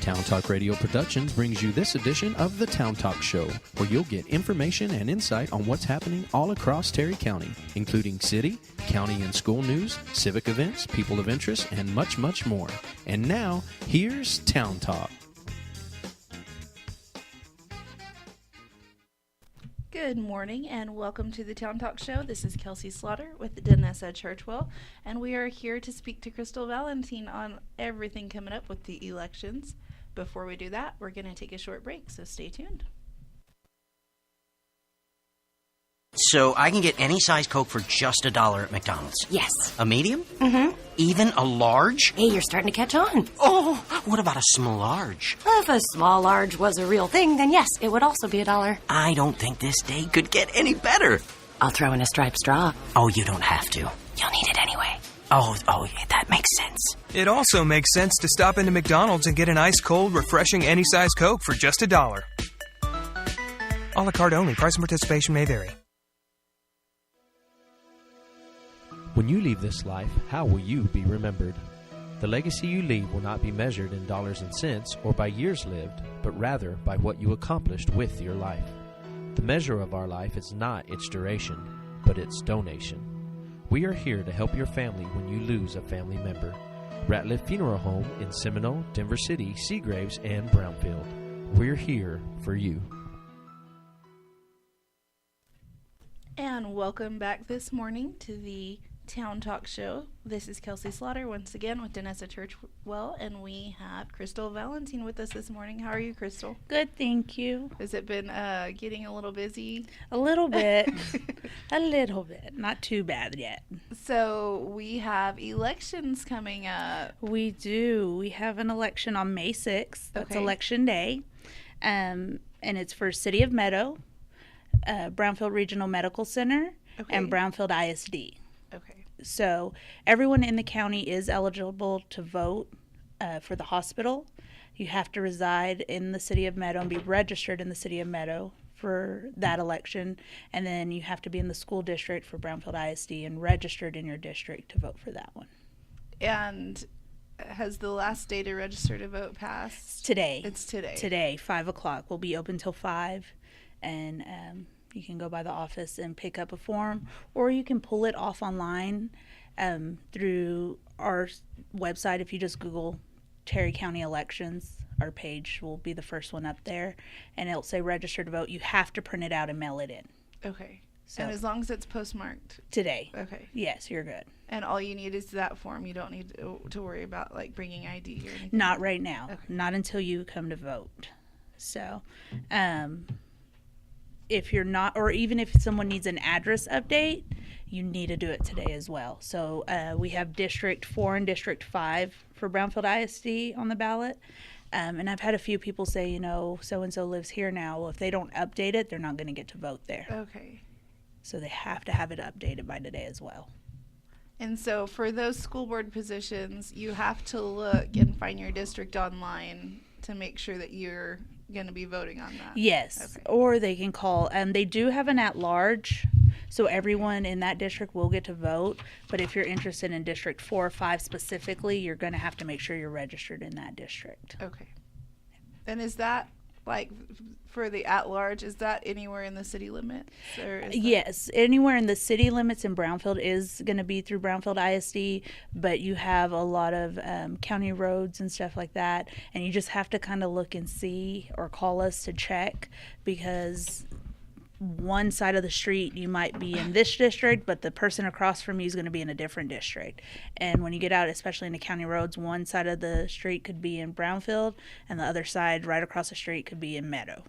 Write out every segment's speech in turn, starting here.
Town Talk Radio Productions brings you this edition of the Town Talk Show, where you'll get information and insight on what's happening all across Terry County, including city, county and school news, civic events, people of interest, and much, much more. And now, here's Town Talk. Good morning and welcome to the Town Talk Show. This is Kelsey Slaughter with Danessa Churchwell, and we are here to speak to Krystal Valentin on everything coming up with the elections. Before we do that, we're going to take a short break, so stay tuned. So I can get any size Coke for just $1 at McDonald's? Yes. A medium? Mm-hmm. Even a large? Hey, you're starting to catch on. Oh, what about a small large? If a small large was a real thing, then yes, it would also be $1. I don't think this day could get any better. I'll throw in a striped straw. Oh, you don't have to. You'll need it anyway. Oh, that makes sense. It also makes sense to stop into McDonald's and get an ice-cold, refreshing, any-size Coke for just $1. A la carte only. Price and participation may vary. When you leave this life, how will you be remembered? The legacy you leave will not be measured in dollars and cents or by years lived, but rather by what you accomplished with your life. The measure of our life is not its duration, but its donation. We are here to help your family when you lose a family member. Ratliff Funeral Home in Seminole, Denver City, Seagraves, and Brownfield. We're here for you. And welcome back this morning to the Town Talk Show. This is Kelsey Slaughter once again with Danessa Churchwell, and we have Krystal Valentin with us this morning. How are you, Krystal? Good, thank you. Has it been getting a little busy? A little bit. A little bit. Not too bad yet. So we have elections coming up. We do. We have an election on May 6th. That's Okay. Election Day. And it's for City of Meadow, Brownfield Regional Medical Center, Okay. and Brownfield ISD. Okay. So everyone in the county is eligible to vote for the hospital. You have to reside in the City of Meadow and be registered in the City of Meadow for that election. And then you have to be in the school district for Brownfield ISD and registered in your district to vote for that one. And has the last day to register to vote passed? Today. It's today. Today, 5 o'clock. We'll be open till 5. And you can go by the office and pick up a form, or you can pull it off online through our website. If you just Google Terry County elections, our page will be the first one up there, and it'll say register to vote. You have to print it out and mail it in. Okay. So And as long as it's postmarked. today. Okay. Yes, you're good. And all you need is that form. You don't need to worry about like bringing ID or anything. Not right now. Okay. Not until you come to vote. So, if you're not, or even if someone needs an address update, you need to do it today as well. So we have District 4 and District 5 for Brownfield ISD on the ballot. And I've had a few people say, you know, so-and-so lives here now. Well, if they don't update it, they're not going to get to vote there. Okay. So they have to have it updated by today as well. And so for those school board positions, you have to look and find your district online to make sure that you're going to be voting on that. Yes, Okay. or they can call. They do have an at-large, so everyone in that district will get to vote. But if you're interested in District 4 or 5 specifically, you're going to have to make sure you're registered in that district. Okay. And is that like for the at-large, is that anywhere in the city limits? Or is that- Yes, anywhere in the city limits in Brownfield is going to be through Brownfield ISD, but you have a lot of county roads and stuff like that, and you just have to kind of look and see or call us to check, because one side of the street you might be in this district, but the person across from you is going to be in a different district. And when you get out, especially in the county roads, one side of the street could be in Brownfield and the other side right across the street could be in Meadow.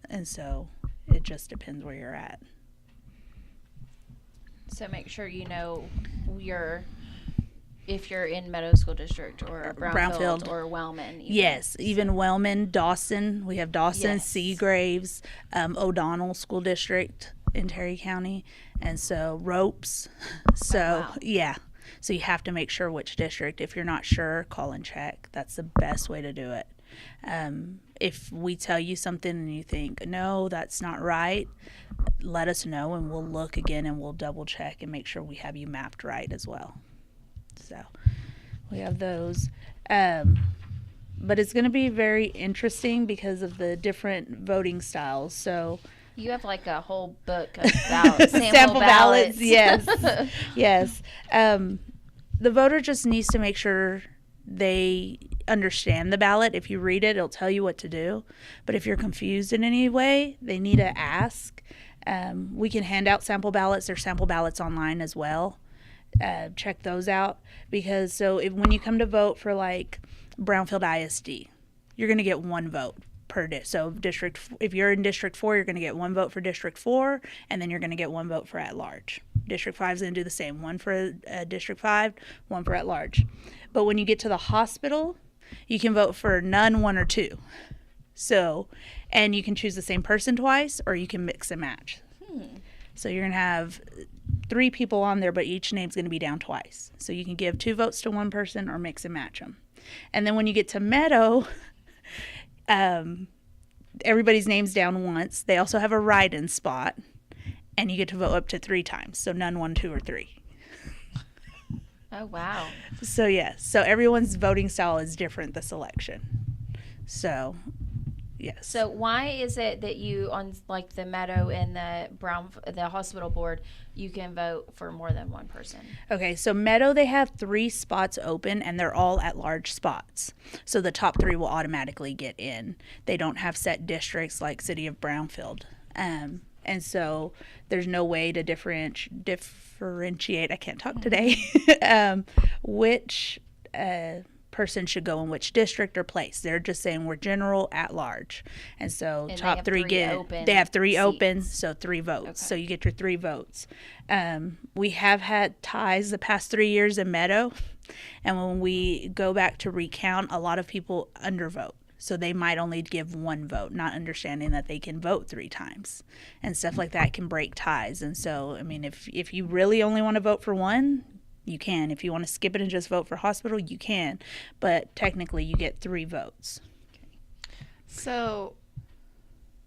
And so it just depends where you're at. So make sure you know if you're in Meadow School District or Brownfield or Wellman. Even. Yes, even Wellman, Dawson. We have Dawson, Yes. Seagraves, O'Donnell School District in Terry County, and so Ropes. So, wow. yeah. So you have to make sure which district. If you're not sure, call and check. That's the best way to do it. If we tell you something and you think, no, that's not right, let us know and we'll look again and we'll double check and make sure we have you mapped right as well. So we have those. but it's going to be very interesting because of the different voting styles. So you have like a whole book about sample ballots. Yes. Yes. The voter just needs to make sure they understand the ballot. If you read it, it'll tell you what to do. But if you're confused in any way, they need to ask. We can hand out sample ballots. There's sample ballots online as well. Check those out, because when you come to vote for like Brownfield ISD, you're going to get one vote per so if you're in District 4, you're going to get one vote for District 4, and then you're going to get one vote for at large. District 5 is going to do the same, one for District 5, one for at large. But when you get to the hospital, you can vote for none, one, or two. So, and you can choose the same person twice, or you can mix and match. So you're going to have 3 people on there, but each name's going to be down twice. So you can give 2 votes to one person or mix and match them. And then when you get to Meadow, everybody's name's down once. They also have a write-in spot, and you get to vote up to 3 times. So none, 1, 2, or 3. Oh, wow. So, yes. So everyone's voting style is different this election. So, yes. So why is it that you, on like the Meadow and the hospital board, you can vote for more than one person? Okay, so Meadow, they have 3 spots open, and they're all at-large spots. So the top 3 will automatically get in. They don't have set districts like City of Brownfield. And so there's no way to differentiate, I can't talk today, which person should go in which district or place. They're just saying we're general at large. And so top 3 they have 3 open, so 3 votes. Okay. So you get your 3 votes. We have had ties the past 3 years in Meadow, and when we go back to recount, a lot of people undervote. So they might only give 1 vote, not understanding that they can vote 3 times. And stuff like that can break ties. And so, I mean, if you really only want to vote for 1, you can. If you want to skip it and just vote for hospital, you can. But technically, you get 3 votes. So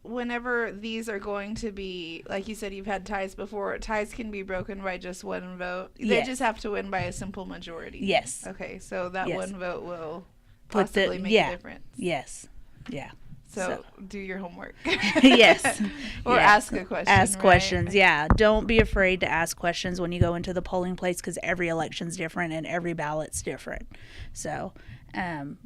whenever these are going to be, like you said, you've had ties before, ties can be broken by just 1 vote. They just have to win by a simple majority. Yes. Okay, so that 1 vote will possibly make a difference. Yes. Yeah. So do your homework. Yes. Or ask a question. Ask questions. Yeah. Don't be afraid to ask questions when you go into the polling place, because every election's different and every ballot's different. So,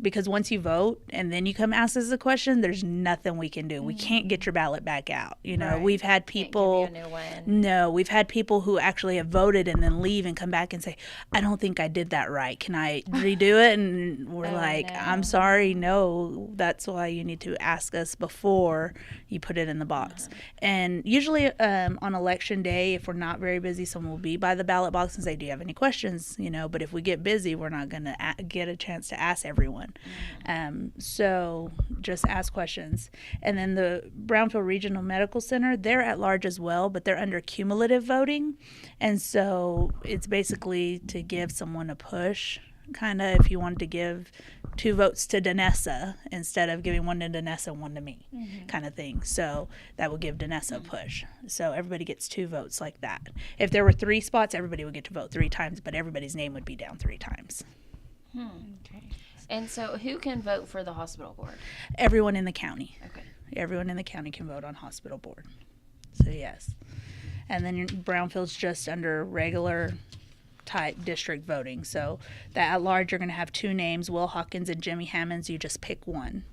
because once you vote and then you come ask us a question, there's nothing we can do. We can't get your ballot back out. You know, we've had people. Can't give you a new one. No, we've had people who actually have voted and then leave and come back and say, I don't think I did that right. Can I redo it? And we're I'm sorry. No, that's why you need to ask us before you put it in the box. And usually on election day, if we're not very busy, someone will be by the ballot box and say, do you have any questions? You know, but if we get busy, we're not going to get a chance to ask everyone. So just ask questions. And then the Brownfield Regional Medical Center, they're at large as well, but they're under cumulative voting. And so it's basically to give someone a push, kind of if you wanted to give 2 votes to Danessa instead of giving 1 to Danessa and 1 to me, kind of thing. So that would give Danessa a push. So everybody gets 2 votes like that. If there were 3 spots, everybody would get to vote 3 times, but everybody's name would be down 3 times. Okay. And so who can vote for the hospital board? Everyone in the county. Okay. Everyone in the county can vote on hospital board. So, yes. And then Brownfield's just under regular type district voting. So that at large, you're going to have 2 names, Will Hawkins and Jimmy Hammonds. You just pick one.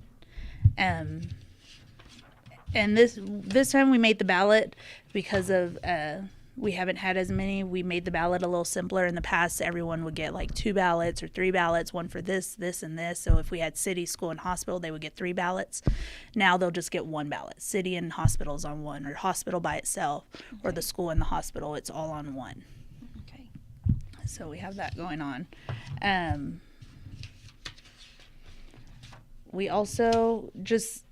And this time we made the ballot because of we haven't had as many. We made the ballot a little simpler. In the past, everyone would get like 2 ballots or 3 ballots, one for this, and this. So if we had city, school, and hospital, they would get 3 ballots. Now they'll just get 1 ballot. City and hospitals on 1, or hospital by itself, or the school and the hospital. It's all on 1. Okay. So we have that going on. We also just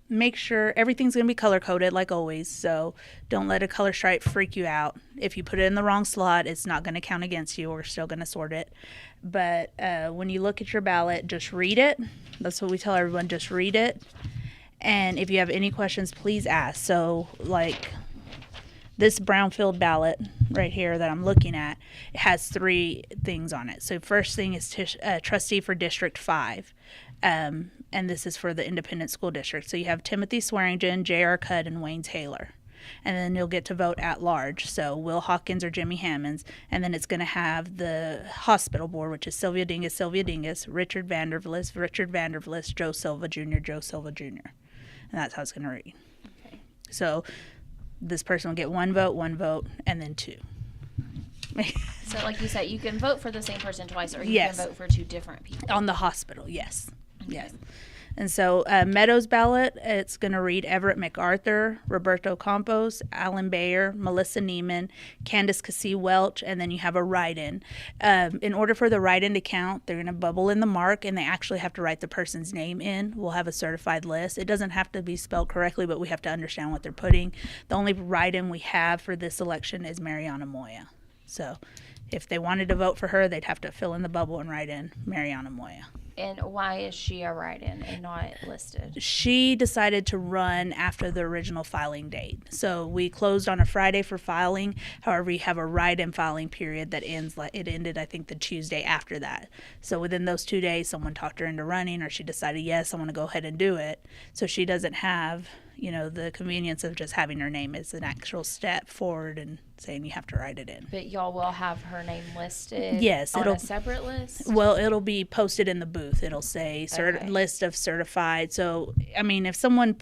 make sure everything's going to be color coded like always. So don't let a color stripe freak you out. If you put it in the wrong slot, it's not going to count against you. We're still going to sort it. But when you look at your ballot, just read it. That's what we tell everyone. Just read it. And if you have any questions, please ask. So like this Brownfield ballot right here that I'm looking at, it has 3 things on it. So first thing is trustee for District 5. And this is for the independent school district. So you have Timothy Swearingen, J.R. Cudd, and Wayne Taylor. And then you'll get to vote at large. So Will Hawkins or Jimmy Hammonds. And then it's going to have the hospital board, which is Sylvia Dingus, Richard Vandervlist, Joe Silva Jr. And that's how it's going to read. Okay. So this person will get one vote, and then two. So like you said, you can vote for the same person twice, or you Yes. can vote for two different people. On the hospital, yes. Okay. Yes. And so Meadows ballot, it's going to read Everett MacArthur, Roberto Campos, Alan Bayer, Melissa Neiman, Candace Cassie Welch, and then you have a write-in. In order for the write-in to count, they're going to bubble in the mark, and they actually have to write the person's name in. We'll have a certified list. It doesn't have to be spelled correctly, but we have to understand what they're putting. The only write-in we have for this election is Mariana Moya. So if they wanted to vote for her, they'd have to fill in the bubble and write in Mariana Moya. And why is she a write-in and not listed? She decided to run after the original filing date. So we closed on a Friday for filing. However, we have a write-in filing period that ends, like it ended, I think, the Tuesday after that. So within those 2 days, someone talked her into running, or she decided, yes, I want to go ahead and do it. So she doesn't have, the convenience of just having her name. It's an actual step forward and saying you have to write it in. But y'all will have her name listed Yes, on it'll- a separate list? Well, it'll be posted in the booth. It'll say Okay. list of certified. So, I mean, if someone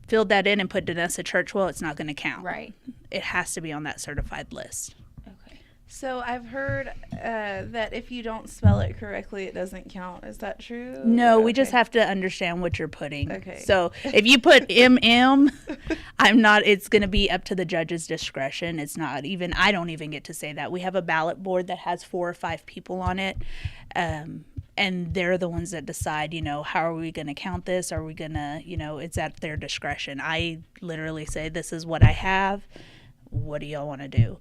filled that in and put Danessa Churchwell, it's not going to count. Right. It has to be on that certified list. Okay. So I've heard that if you don't spell it correctly, it doesn't count. Is that true? No, we just Okay. have to understand what you're putting. Okay. So if you put MM, it's going to be up to the judge's discretion. It's not even, I don't even get to say that. We have a ballot board that has 4 or 5 people on it. And they're the ones that decide, how are we going to count this? Are we going to, it's at their discretion. I literally say, this is what I have. What do y'all want to do?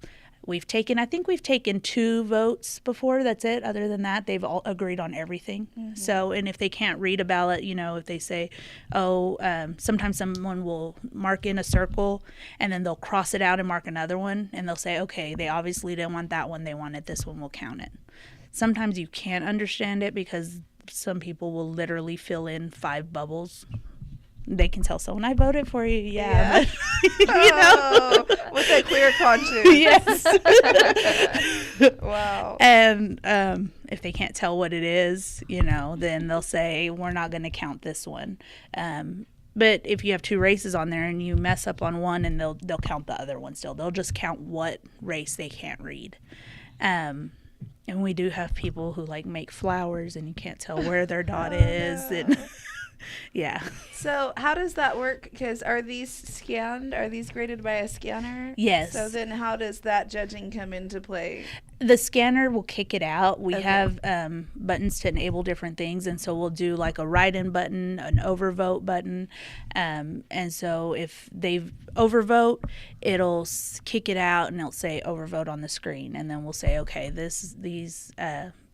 I think we've taken 2 votes before. That's it. Other than that, they've all agreed on everything. Mm-hmm. So, and if they can't read a ballot, if they say, sometimes someone will mark in a circle and then they'll cross it out and mark another one. And they'll say, okay, they obviously didn't want that one. They wanted this one. We'll count it. Sometimes you can't understand it because some people will literally fill in 5 bubbles. They can tell someone, I voted for you. Yeah. But, Oh, with a clear conscience. Yes. Wow. And if they can't tell what it is, then they'll say, we're not going to count this one. But if you have 2 races on there and you mess up on one, and they'll count the other one still. They'll just count what race they can't read. And we do have people who make flowers and you can't tell where their dot is. And yeah. So how does that work? Because are these scanned? Are these graded by a scanner? Yes. So then how does that judging come into play? The scanner will kick it out. We Okay. have buttons to enable different things, and so we'll do like a write-in button, an overvote button, and so if they overvote, it'll kick it out and it'll say overvote on the screen, and then we'll say, okay, these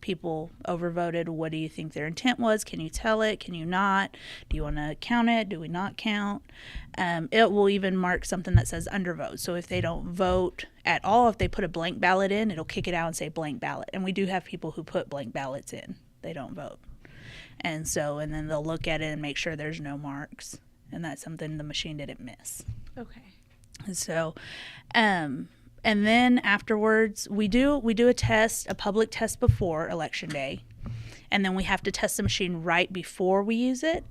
people overvoted. What do you think their intent was? Can you tell it? Can you not? Do you want to count it? Do we not count? It will even mark something that says undervote. So if they don't vote at all, if they put a blank ballot in, it'll kick it out and say blank ballot. And we do have people who put blank ballots in. They don't vote. And then they'll look at it and make sure there's no marks. And that's something the machine didn't miss. Okay. And so, and then afterwards, we do a test, a public test before Election Day. And then we have to test the machine right before we use it.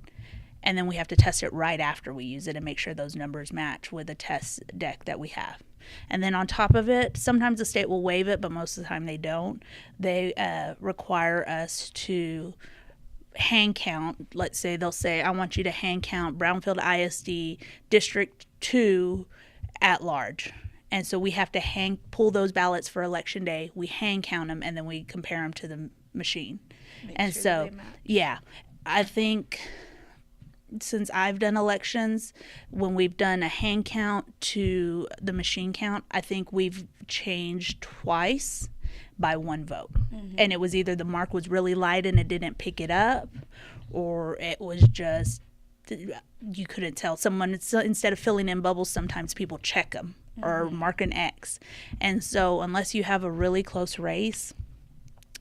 And then we have to test it right after we use it and make sure those numbers match with the test deck that we have. And then on top of it, sometimes the state will waive it, but most of the time they don't. They require us to hand count. Let's say they'll say, I want you to hand count Brownfield ISD District 2 at large. And so we have to pull those ballots for Election Day. We hand count them, and then we compare them to the machine. Make sure that they match. Yeah, I think since I've done elections, when we've done a hand count to the machine count, I think we've changed twice by 1 vote. Mm-hmm. And it was either the mark was really light and it didn't pick it up, or it was just, you couldn't tell. Someone, instead of filling in bubbles, sometimes people check them or mark an X. And so unless you have a really close race,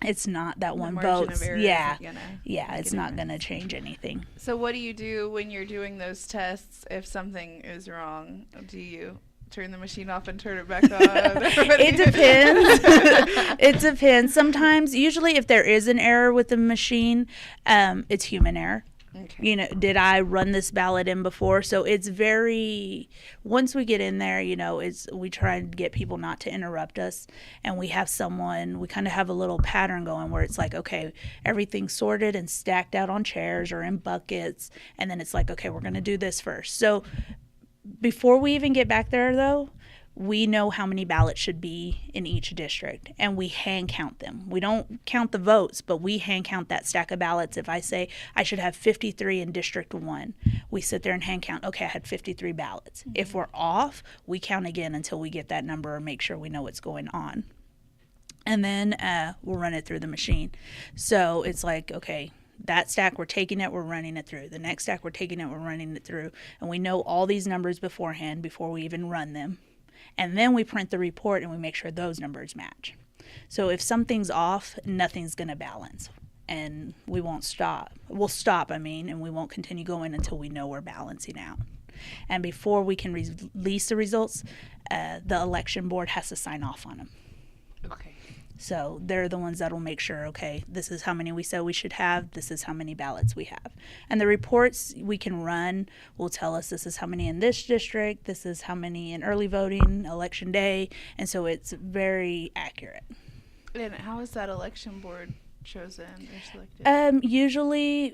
It's not that The one margin vote. of error Yeah. isn't gonna Yeah, make it's a not difference. going to change anything. So what do you do when you're doing those tests if something is wrong? Do you turn the machine off and turn it back on? It depends. It depends. Sometimes, usually if there is an error with the machine, it's human error. Okay. You know, did I run this ballot in before? So it's very, once we get in there, you know, we try and get people not to interrupt us. And we have we kind of have a little pattern going where it's like, okay, everything's sorted and stacked out on chairs or in buckets. And then it's like, okay, we're going to do this first. So before we even get back there, though, we know how many ballots should be in each district, and we hand count them. We don't count the votes, but we hand count that stack of ballots. If I say I should have 53 in District 1, we sit there and hand count, okay, I had 53 ballots. Mm-hmm. If we're off, we count again until we get that number or make sure we know what's going on. And then we'll run it through the machine. So it's like, okay, that stack, we're taking it, we're running it through. The next stack, we're taking it, we're running it through. And we know all these numbers beforehand before we even run them. And then we print the report and we make sure those numbers match. So if something's off, nothing's going to balance. And we won't stop. We'll stop, and we won't continue going until we know we're balancing out. And before we can release the results, the election board has to sign off on them. Okay. So they're the ones that will make sure, okay, this is how many we said we should have, this is how many ballots we have. And the reports we can run will tell us this is how many in this district, this is how many in early voting, election day, and so it's very accurate. And how is that election board chosen or selected? Usually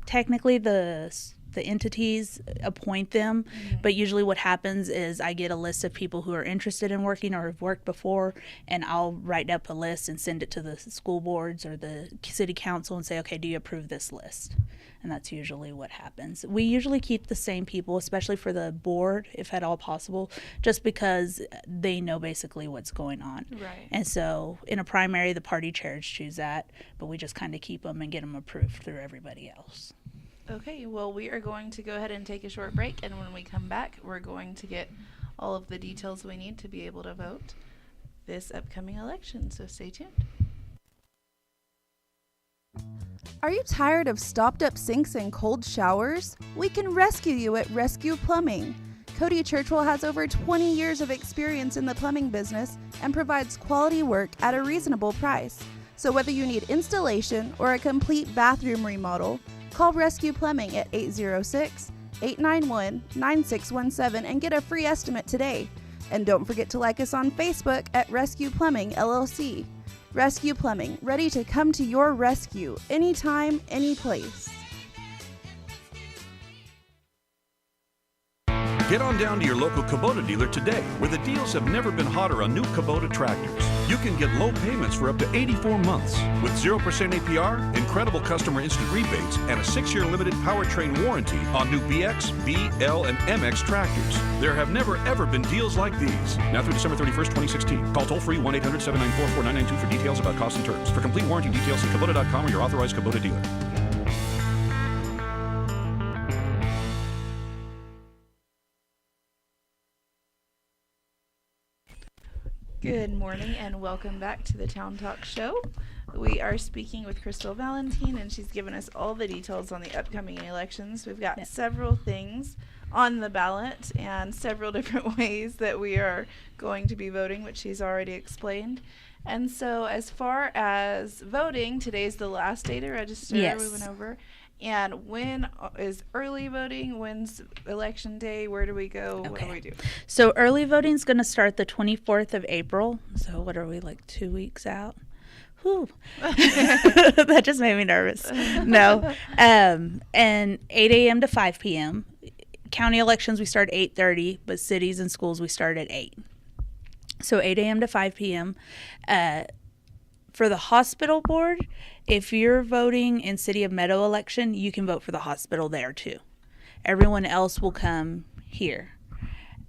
technically the entities appoint them, but usually what happens is I get a list of people who are interested in working or have worked before, and I'll write up a list and send it to the school boards or the city council and say, okay, do you approve this list? And that's usually what happens. We usually keep the same people, especially for the board, if at all possible, just because they know basically what's going on. Right. And so in a primary, the party chairs choose that, but we just kind of keep them and get them approved through everybody else. Okay, well, we are going to go ahead and take a short break, and when we come back, we're going to get all of the details we need to be able to vote this upcoming election, so stay tuned. Are you tired of stopped-up sinks and cold showers? We can rescue you at Rescue Plumbing. Cody Churchwell has over 20 years of experience in the plumbing business and provides quality work at a reasonable price. So whether you need installation or a complete bathroom remodel, call Rescue Plumbing at 806-891-9617 and get a free estimate today. And don't forget to like us on Facebook at Rescue Plumbing LLC. Rescue Plumbing, ready to come to your rescue anytime, any place. Get on down to your local Kubota dealer today, where the deals have never been hotter on new Kubota tractors. You can get low payments for up to 84 months with 0% APR, incredible customer instant rebates, and a 6-year limited powertrain warranty on new BX, B, L, and MX tractors. There have never, ever been deals like these. Now through December 31st, 2016. Call toll-free 1-800-794-4992 for details about costs and terms. For complete warranty details, see Kubota.com or your authorized Kubota dealer. Good morning and welcome back to the Town Talk Show. We are speaking with Krystal Valentin, and she's given us all the details on the upcoming elections. We've got several things on the ballot and several different ways that we are going to be voting, which she's already explained. And so as far as voting, today's the last day to register. Yes. We went over. And when is early voting? When's election day? Where do we go? Okay. What do we do? So early voting is going to start the 24th of April. So what are we, like 2 weeks out? Whew. That just made me nervous. No. And 8 a.m. to 5 p.m. County elections, we start at 8:30, but cities and schools, we start at 8. So 8 a.m. to 5 p.m. For the hospital board, if you're voting in City of Meadow election, you can vote for the hospital there too. Everyone else will come here,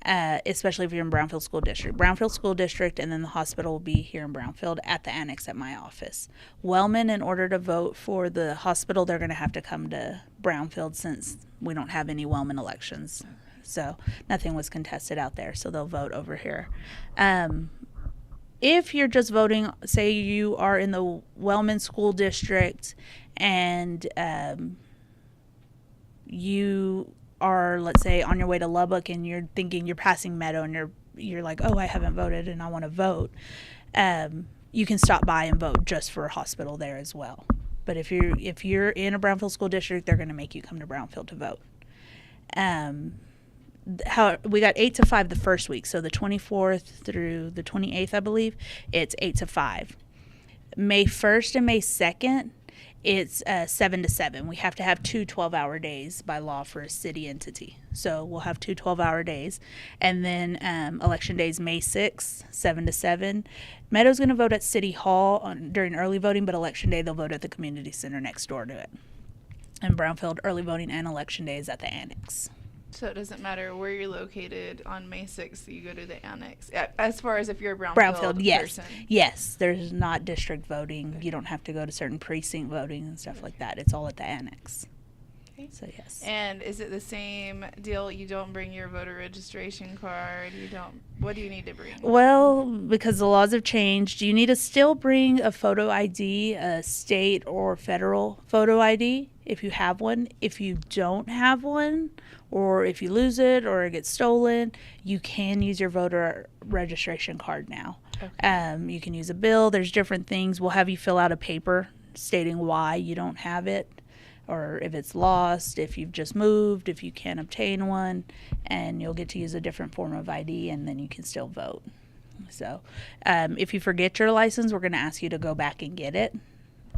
especially if you're in Brownfield School District. Brownfield School District, and then the hospital will be here in Brownfield at the annex at my office. Wellman, in order to vote for the hospital, they're going to have to come to Brownfield since we don't have any Wellman elections. So nothing was contested out there, so they'll vote over here. if you're just voting, say you are in the Wellman School District and you are, let's say, on your way to Lubbock and you're thinking you're passing Meadow and you're like, oh, I haven't voted and I want to vote, you can stop by and vote just for a hospital there as well. But if you're in a Brownfield School District, they're going to make you come to Brownfield to vote. We got 8 to 5 the first week, so the 24th through the 28th, I believe, it's 8 to 5. May 1st and May 2nd, it's 7 to 7. We have to have 2 12-hour days by law for a city entity. So we'll have 2 12-hour days. And then election days, May 6th, 7 to 7. Meadow's going to vote at City Hall during early voting, but election day they'll vote at the community center next door to it. And Brownfield, early voting and election day is at the annex. So it doesn't matter where you're located on May 6th, you go to the annex. As far as if you're a Brownfield yes. person. Yes, there's not district voting. Okay. You don't have to go to certain precinct voting and stuff like that. It's all at the annex. Okay. So, yes. And is it the same deal? You don't bring your voter registration card? What do you need to bring? Well, because the laws have changed, you need to still bring a photo ID, a state or federal photo ID if you have one. If you don't have one, or if you lose it or it gets stolen, you can use your voter registration card now. Okay. You can use a bill. There's different things. We'll have you fill out a paper stating why you don't have it, or if it's lost, if you've just moved, if you can't obtain one, and you'll get to use a different form of ID, and then you can still vote. So if you forget your license, we're going to ask you to go back and get it.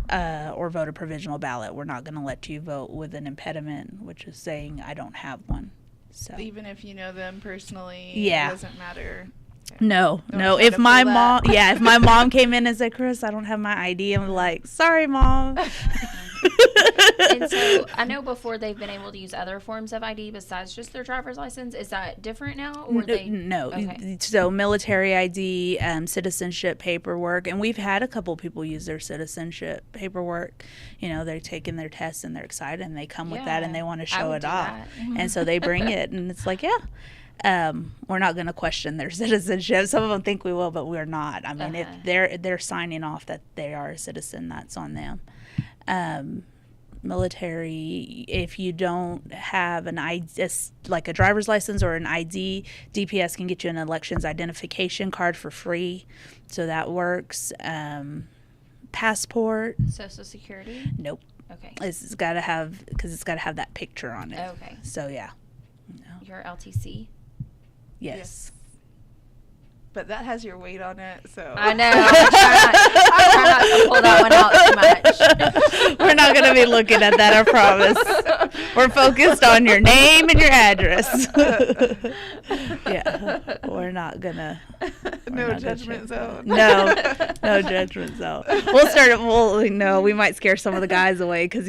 Or vote a provisional ballot. We're not going to let you vote with an impediment, which is saying I don't have one. So even if you know them personally, yeah, it doesn't matter. Okay. No. If my mom came in and said, "Chris, I don't have my ID," I'm like, "Sorry, Mom." And so I know before they've been able to use other forms of ID besides just their driver's license. Is that different now? Or no. Okay. So military ID, citizenship paperwork, and we've had a couple people use their citizenship paperwork. You know, they're taking their tests and they're excited and they come with that and they want to show it off. And so they bring it and it's like, yeah. We're not going to question their citizenship. Some of them think we will, but we're not. I mean, if they're signing off that they are a citizen, that's on them. Military, if you don't have an ID, like a driver's license or an ID, DPS can get you an elections identification card for free, so that works. Passport. Social Security? Nope. Okay. It's got to have, because it's got to have that picture on it. Okay. So yeah. No. Your LTC? Yes. But that has your weight on it, so. I know. I'm trying not to pull that one out too much. We're not going to be looking at that, I promise. We're focused on your name and your address. Yeah. We're not going to. No judgment zone. No judgment zone. We might scare some of the guys away because,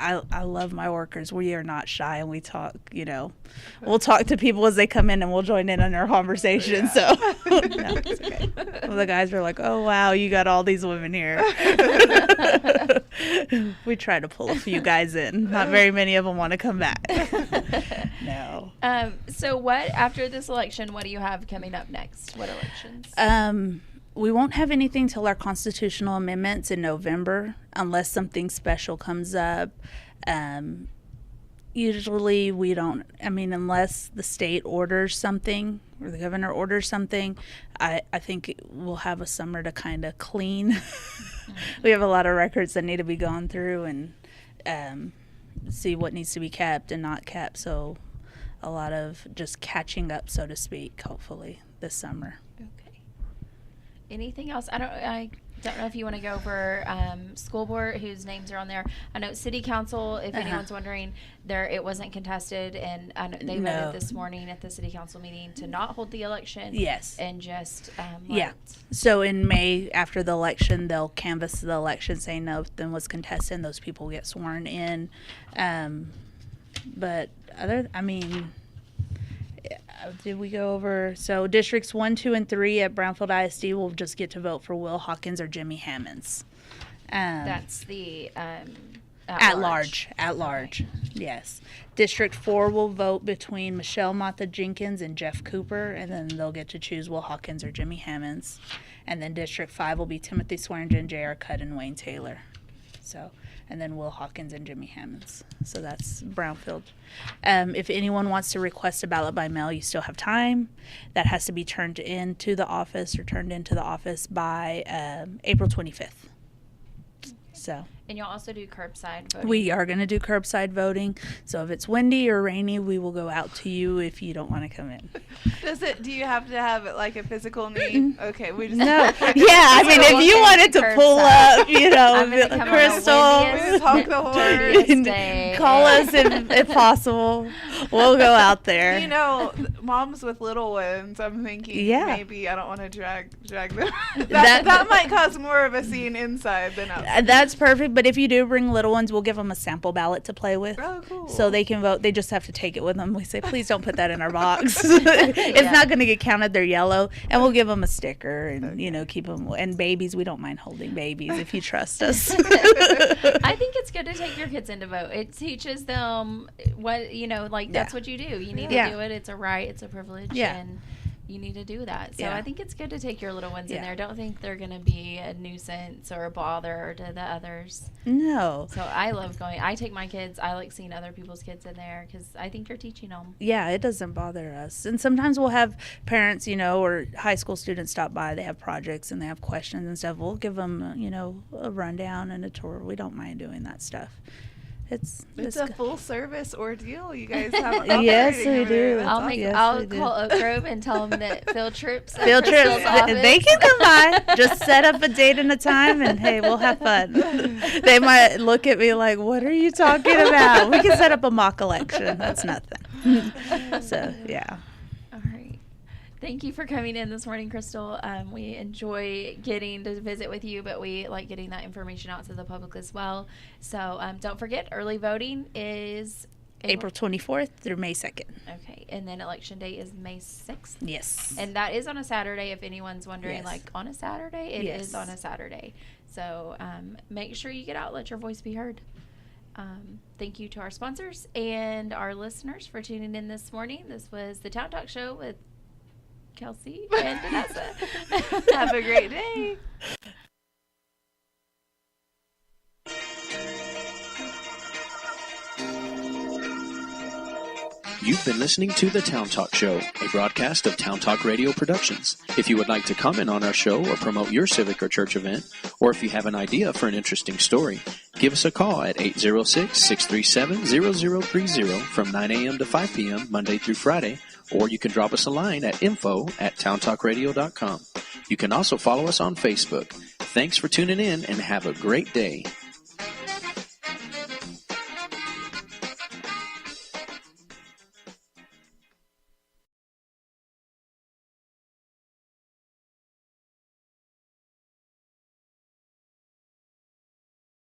I love my workers. We are not shy, and we talk, we'll talk to people as they come in and we'll join in on our conversation. Yeah. So no, it's okay. Well, the guys are like, oh, wow, you got all these women here. We try to pull a few guys in. Not very many of them want to come back. No. So after this election, what do you have coming up next? What elections? We won't have anything till our constitutional amendments in November, unless something special comes up. Usually we don't, unless the state orders something or the governor orders something, I think we'll have a summer to kind of clean. We have a lot of records that need to be gone through and see what needs to be kept and not kept. So a lot of just catching up, so to speak, hopefully this summer. Anything else? I don't know if you want to go over school board, whose names are on there. I know city council, if anyone's wondering, it wasn't contested, and I know they voted this morning at the city council meeting to not hold the election. Yes. And just So in May, after the election, they'll canvass the election, saying nothing was contested, and those people get sworn in. But did we go over? So districts 1, 2, and 3 at Brownfield ISD will just get to vote for Will Hawkins or Jimmy Hammonds. That's the At large. Yes. District 4 will vote between Michelle Mata Jenkins and Jeff Cooper, and then they'll get to choose Will Hawkins or Jimmy Hammonds. And then District 5 will be Timothy Swearingen, J.R. Cudd, and Wayne Taylor. So, and then Will Hawkins and Jimmy Hammonds. So that's Brownfield. If anyone wants to request a ballot by mail, you still have time. That has to be turned into the office by April 25th. So. And you'll also do curbside voting. We are going to do curbside voting. So if it's windy or rainy, we will go out to you if you don't want to come in. Do you have to have like a physical need? Okay, we just no. Yeah, I mean, if you wanted to pull up, Krystal, we just honk the horn. Call us if possible. We'll go out there. Moms with little ones, I'm thinking maybe I don't want to drag them. that might cause more of a scene inside than outside. That's perfect. But if you do bring little ones, we'll give them a sample ballot to play with. Oh, cool. So they can vote. They just have to take it with them. We say, please don't put that in our box. It's not going to get counted. They're yellow. And we'll give them a sticker and, keep them. And babies, we don't mind holding babies if you trust us. I think it's good to take your kids in to vote. It teaches them that's what you do. You need to do it. It's a right. It's a privilege. Yeah. And you need to do that. So I think it's good to take your little ones in there. Don't think they're going to be a nuisance or a bother to the others. No. So I love going. I take my kids. I like seeing other people's kids in there because I think you're teaching them. Yeah, it doesn't bother us. And sometimes we'll have parents, or high school students stop by. They have projects and they have questions and stuff. We'll give them, a rundown and a tour. We don't mind doing that stuff. It's a full service ordeal. You guys have yes, we do. I'll call Oak Grove and tell them that field trips. They can come by. Just set up a date and a time, and hey, we'll have fun. They might look at me like, "What are you talking about?" We can set up a mock election. That's nothing. So yeah. All right. Thank you for coming in this morning, Krystal. We enjoy getting to visit with you, but we like getting that information out to the public as well. So don't forget, early voting is April 24th through May 2nd. Okay, and then election day is May 6th? Yes. And that is on a Saturday, if anyone's wondering, on a Saturday? It is on a Saturday. So make sure you get out, let your voice be heard. Thank you to our sponsors and our listeners for tuning in this morning. This was the Town Talk Show with Kelsey and Vanessa. Have a great day. You've been listening to The Town Talk Show, a broadcast of Town Talk Radio Productions. If you would like to comment on our show or promote your civic or church event, or if you have an idea for an interesting story, give us a call at 806-637-0030 from 9 a.m. to 5 p.m. Monday through Friday, or you can drop us a line at info@towntalkradio.com. You can also follow us on Facebook. Thanks for tuning in and have a great day.